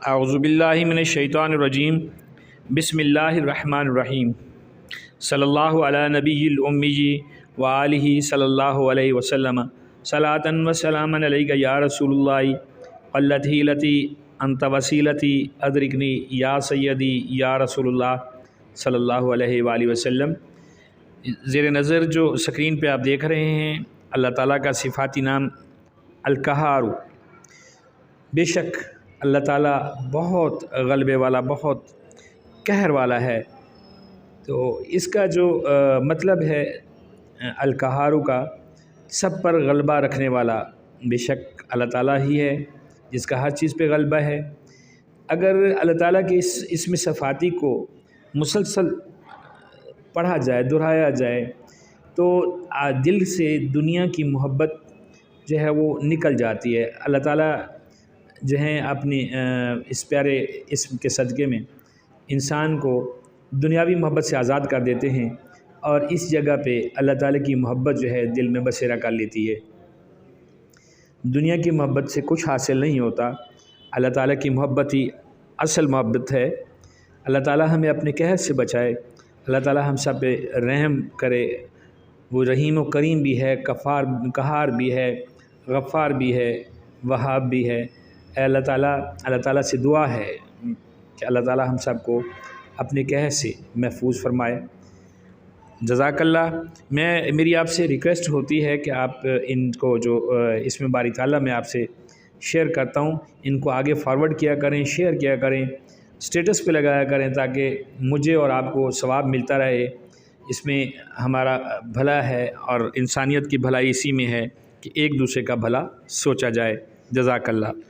اعوذ باللہ من الشیطان الرجیم بسم اللہ الرحمن الرحیم صلی اللہ علی نبی الامی وآلہ صلی اللہ علیہ وسلم صلاۃ و سلاما علیک یا رسول اللہ التی لتی انت وسیلتی ادرکنی یا سیدی یا رسول اللہ صلی اللہ علیہ وآلہ وسلم۔ زیر نظر جو سکرین پہ آپ دیکھ رہے ہیں اللہ تعالیٰ کا صفاتی نام القہار۔ بے شک اللہ تعالیٰ بہت غلبے والا، بہت قہر والا ہے۔ تو اس کا جو مطلب ہے القہار کا، سب پر غلبہ رکھنے والا، بے شک اللہ تعالیٰ ہی ہے جس کا ہر چیز پہ غلبہ ہے۔ اگر اللہ تعالیٰ کے اس اسم صفاتی کو مسلسل پڑھا جائے، دہرایا جائے، تو دل سے دنیا کی محبت جو ہے وہ نکل جاتی ہے۔ اللہ تعالیٰ جو ہیں اپنی اس پیارے اسم کے صدقے میں انسان کو دنیاوی محبت سے آزاد کر دیتے ہیں، اور اس جگہ پہ اللہ تعالیٰ کی محبت جو ہے دل میں بسیرا کر لیتی ہے۔ دنیا کی محبت سے کچھ حاصل نہیں ہوتا، اللہ تعالیٰ کی محبت ہی اصل محبت ہے۔ اللہ تعالیٰ ہمیں اپنے قہر سے بچائے، اللہ تعالیٰ ہم سب پہ رحم کرے۔ وہ رحیم و کریم بھی ہے، قہار بھی ہے، غفار بھی ہے، وہاب بھی ہے۔ اے اللہ تعالیٰ سے دعا ہے کہ اللہ تعالیٰ ہم سب کو اپنے قہر سے محفوظ فرمائے۔ جزاک اللہ۔ میری آپ سے ریکویسٹ ہوتی ہے کہ آپ ان کو جو اسم باری تعالیٰ میں آپ سے شیئر کرتا ہوں، ان کو آگے فارورڈ کیا کریں، شیئر کیا کریں، اسٹیٹس پہ لگایا کریں، تاکہ مجھے اور آپ کو ثواب ملتا رہے۔ اس میں ہمارا بھلا ہے، اور انسانیت کی بھلائی اسی میں ہے کہ ایک دوسرے کا بھلا سوچا جائے۔ جزاک اللہ۔